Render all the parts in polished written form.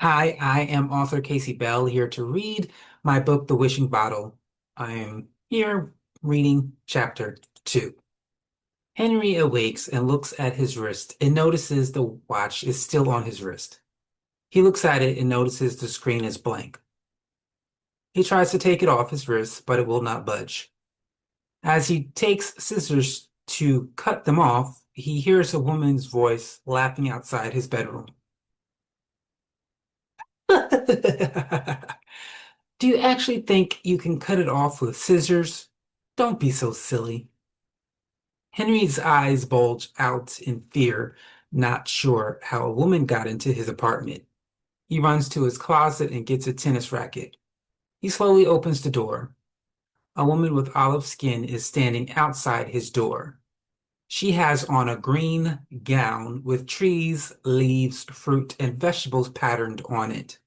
Hi, I am author Casey Bell here to read my book, The Wishing Bottle. I am here reading chapter 2. Henry awakes and looks at his wrist and notices the watch is still on his wrist. He looks at it and notices the screen is blank. He tries to take it off his wrist, but it will not budge. As he takes scissors to cut them off, he hears a woman's voice laughing outside his bedroom. Do you actually think you can cut it off with scissors? Don't be so silly. Henry's eyes bulge out in fear, not sure how a woman got into his apartment. He runs to his closet and gets a tennis racket. He slowly opens the door. A woman with olive skin is standing outside his door. She has on a green gown with trees, leaves, fruit, and vegetables patterned on it.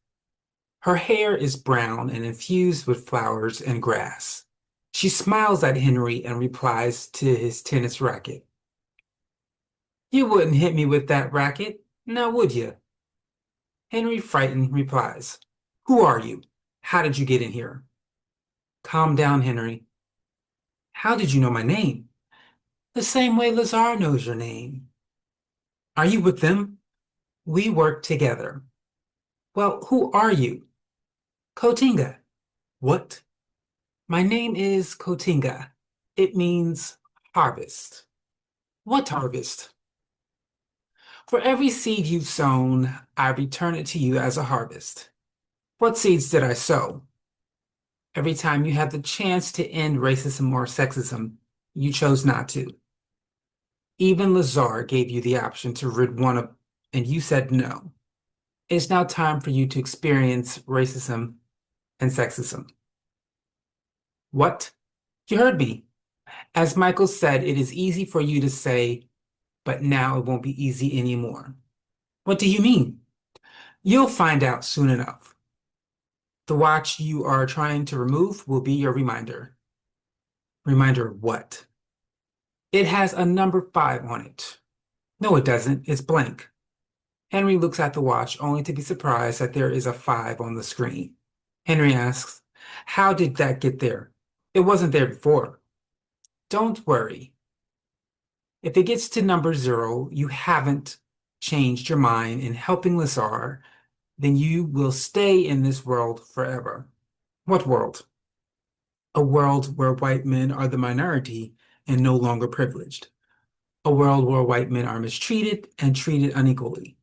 Her hair is brown and infused with flowers and grass. She smiles at Henry and replies to his tennis racket. You wouldn't hit me with that racket, now would you? Henry, frightened, replies, Who are you? How did you get in here? Calm down, Henry. How did you know my name? The same way Lazar knows your name. Are you with them? We work together. Well, who are you? Kotinga. What? My name is Kotinga. It means harvest. What harvest? For every seed you've sown, I return it to you as a harvest. What seeds did I sow? Every time you had the chance to end racism or sexism, you chose not to. Even Lazar gave you the option to rid one of, and you said no. It's now time for you to experience racism and sexism. What? You heard me. As Michael said, it is easy for you to say, but now it won't be easy anymore. What do you mean? You'll find out soon enough. The watch you are trying to remove will be your reminder. Reminder of what? It has a number 5 on it. No, it doesn't. It's blank. Henry looks at the watch only to be surprised that there is a 5 on the screen. Henry asks, How did that get there? It wasn't there before. Don't worry. If it gets to number 0, you haven't changed your mind in helping Lazar, then you will stay in this world forever. What world? A world where white men are the minority and no longer privileged. A world where white men are mistreated and treated unequally.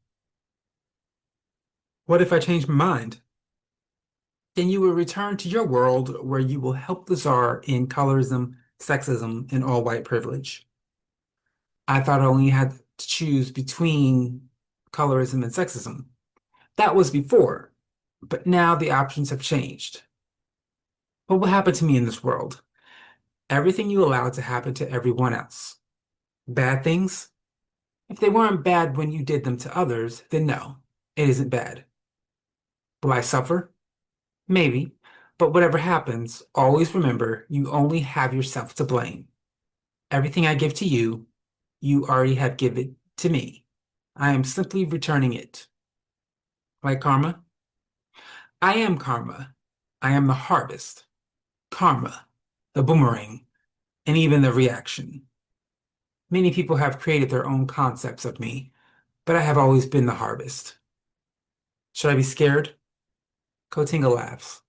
What if I change my mind? Then you will return to your world where you will help the czar in colorism, sexism, and all white privilege. I thought I only had to choose between colorism and sexism. That was before, but now the options have changed. What will happen to me in this world? Everything you allowed to happen to everyone else. Bad things? If they weren't bad when you did them to others, then no, it isn't bad. Will I suffer? Maybe, but whatever happens, always remember you only have yourself to blame. Everything I give to you, you already have given to me. I am simply returning it. Like karma? I am karma. I am the harvest. Karma, the boomerang, and even the reaction. Many people have created their own concepts of me, but I have always been the harvest. Should I be scared? Kotinga laughs.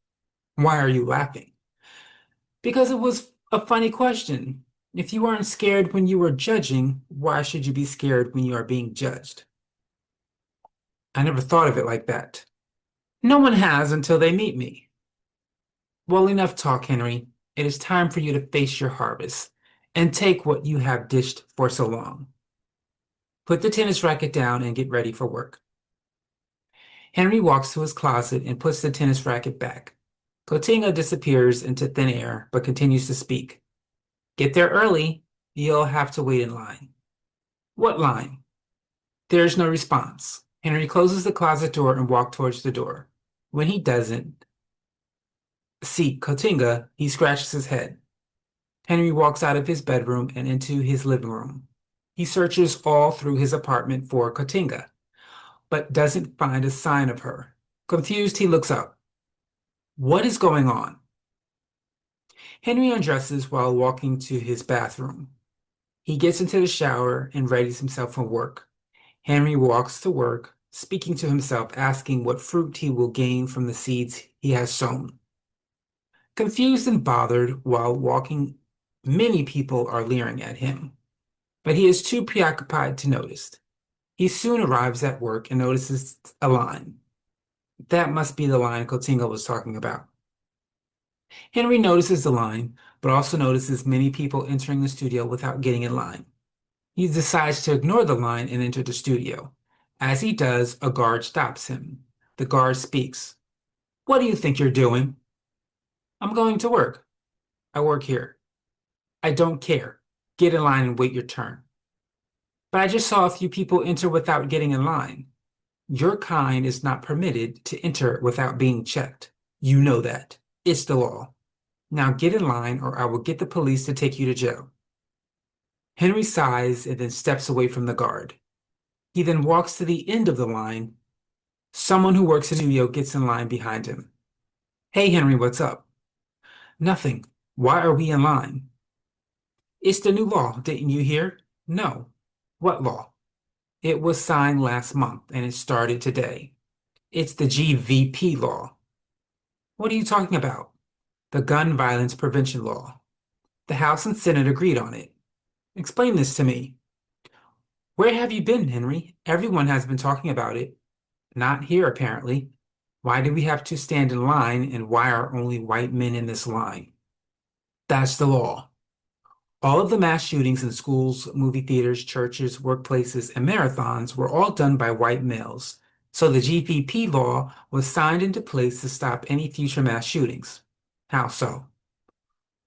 Why are you laughing? Because it was a funny question. If you weren't scared when you were judging, why should you be scared when you are being judged? I never thought of it like that. No one has until they meet me. Well, enough talk, Henry. It is time for you to face your harvest and take what you have dished for so long. Put the tennis racket down and get ready for work. Henry walks to his closet and puts the tennis racket back. Cotinga disappears into thin air, but continues to speak. Get there early. You'll have to wait in line. What line? There's no response. Henry closes the closet door and walks towards the door. When he doesn't see Cotinga, he scratches his head. Henry walks out of his bedroom and into his living room. He searches all through his apartment for Cotinga, but doesn't find a sign of her. Confused, he looks up. What is going on? Henry undresses while walking to his bathroom. He gets into the shower and readies himself for work. Henry walks to work, speaking to himself, asking what fruit he will gain from the seeds he has sown. Confused and bothered while walking, many people are leering at him, but he is too preoccupied to notice. He soon arrives at work and notices a line. That must be the line Cotinga was talking about. Henry notices the line, but also notices many people entering the studio without getting in line. He decides to ignore the line and enter the studio. As he does, a guard stops him. The guard speaks. What do you think you're doing? I'm going to work. I work here. I don't care. Get in line and wait your turn. But I just saw a few people enter without getting in line. Your kind is not permitted to enter without being checked. You know that. It's the law. Now get in line or I will get the police to take you to jail. Henry sighs and then steps away from the guard. He then walks to the end of the line. Someone who works in the studio gets in line behind him. Hey, Henry, what's up? Nothing. Why are we in line? It's the new law, didn't you hear? No. What law? It was signed last month and it started today. It's the GVP law. What are you talking about? The gun violence prevention law. The House and Senate agreed on it. Explain this to me. Where have you been, Henry? Everyone has been talking about it. Not here, apparently. Why do we have to stand in line, and why are only white men in this line? That's the law. All of the mass shootings in schools, movie theaters, churches, workplaces, and marathons were all done by white males. So the GVP law was signed into place to stop any future mass shootings. How so?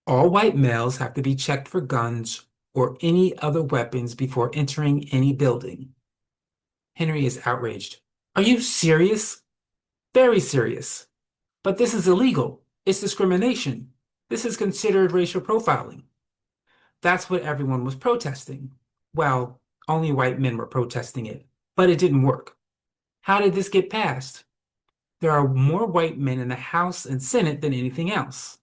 All white males have to be checked for guns or any other weapons before entering any building. Henry is outraged. Are you serious? Very serious. But this is illegal. It's discrimination. This is considered racial profiling. That's what everyone was protesting. Well, only white men were protesting it, but it didn't work. How did this get passed? There are more white men in the House and Senate than anything else.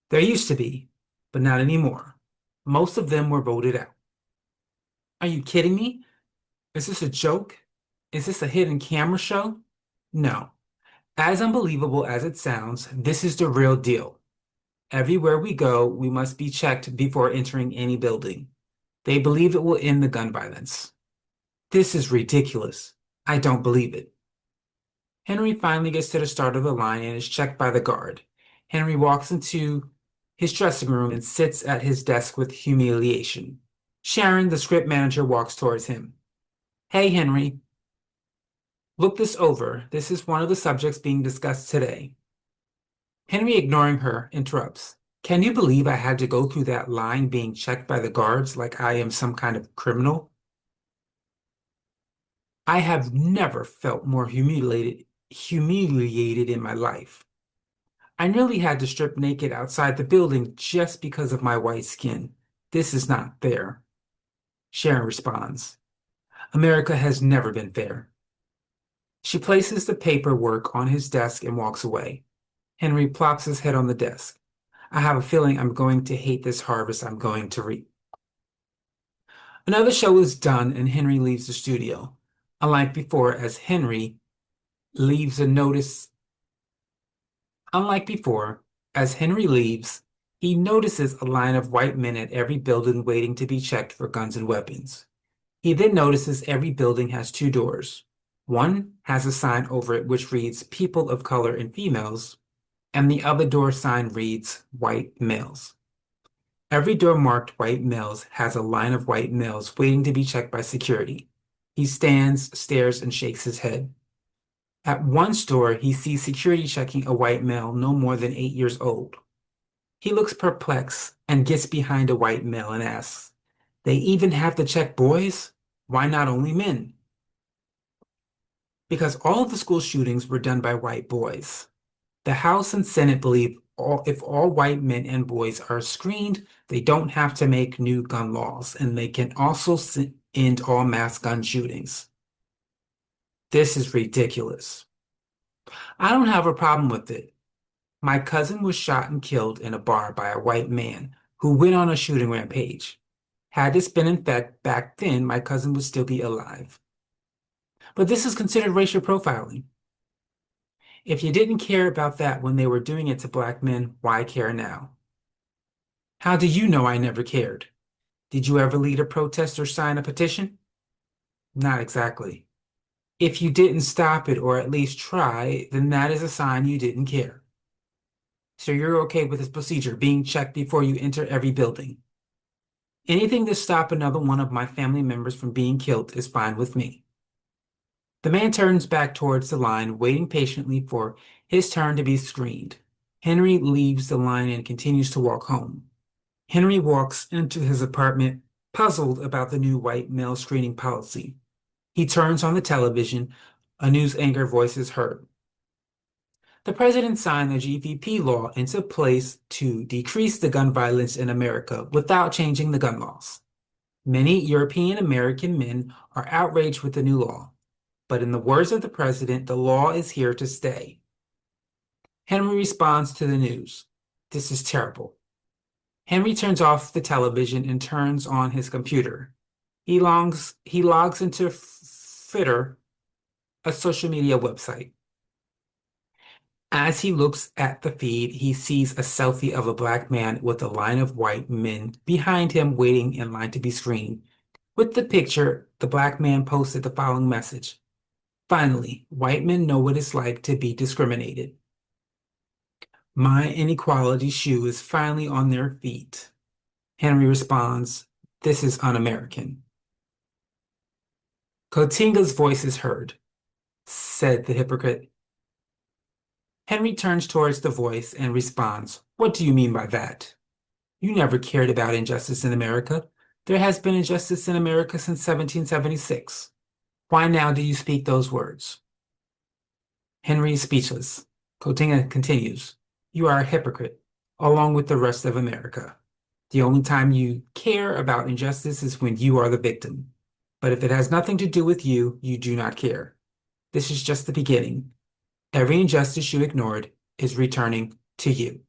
There used to be, but not anymore. Most of them were voted out. Are you kidding me? Is this a joke? Is this a hidden camera show? No. As unbelievable as it sounds, this is the real deal. Everywhere we go, we must be checked before entering any building. They believe it will end the gun violence. This is ridiculous. I don't believe it. Henry finally gets to the start of the line and is checked by the guard. Henry walks into his dressing room and sits at his desk with humiliation. Sharon, the script manager, walks towards him. Hey, Henry. Look this over. This is one of the subjects being discussed today. Henry, ignoring her, interrupts. Can you believe I had to go through that line being checked by the guards like I am some kind of criminal? I have never felt more humiliated in my life. I nearly had to strip naked outside the building just because of my white skin. This is not fair. Sharon responds. America has never been fair. She places the paperwork on his desk and walks away. Henry plops his head on the desk. I have a feeling I'm going to hate this harvest I'm going to reap. Another show is done and Henry leaves the studio. Unlike before, as Henry leaves, he notices a line of white men at every building waiting to be checked for guns and weapons. He then notices every building has two doors. One has a sign over it which reads people of color and females, and the other door sign reads white males. Every door marked white males has a line of white males waiting to be checked by security. He stands, stares, and shakes his head. At one store, he sees security checking a white male no more than 8 years old. He looks perplexed and gets behind a white male and asks, they even have to check boys? Why not only men? Because all of the school shootings were done by white boys. The House and Senate believe if all white men and boys are screened, they don't have to make new gun laws, and they can also end all mass gun shootings. This is ridiculous. I don't have a problem with it. My cousin was shot and killed in a bar by a white man who went on a shooting rampage. Had this been in fact back then, my cousin would still be alive. But this is considered racial profiling. If you didn't care about that when they were doing it to black men, why care now? How do you know I never cared? Did you ever lead a protest or sign a petition? Not exactly. If you didn't stop it or at least try, then that is a sign you didn't care. So you're okay with this procedure being checked before you enter every building. Anything to stop another one of my family members from being killed is fine with me. The man turns back towards the line, waiting patiently for his turn to be screened. Henry leaves the line and continues to walk home. Henry walks into his apartment, puzzled about the new white male screening policy. He turns on the television. A news anchor voice is heard. The president signed the GVP law into place to decrease the gun violence in America without changing the gun laws. Many European American men are outraged with the new law, but in the words of the president, the law is here to stay. Henry responds to the news. This is terrible. Henry turns off the television and turns on his computer. He logs into Twitter, a social media website. As he looks at the feed, he sees a selfie of a black man with a line of white men behind him waiting in line to be screened. With the picture, the black man posted the following message. Finally, white men know what it's like to be discriminated. My inequality shoe is finally on their feet. Henry responds, this is un-American. Cotinga's voice is heard, said the hypocrite. Henry turns towards the voice and responds, what do you mean by that? You never cared about injustice in America. There has been injustice in America since 1776. Why now do you speak those words? Henry is speechless. Cotinga continues, you are a hypocrite, along with the rest of America. The only time you care about injustice is when you are the victim. But if it has nothing to do with you, you do not care. This is just the beginning. Every injustice you ignored is returning to you.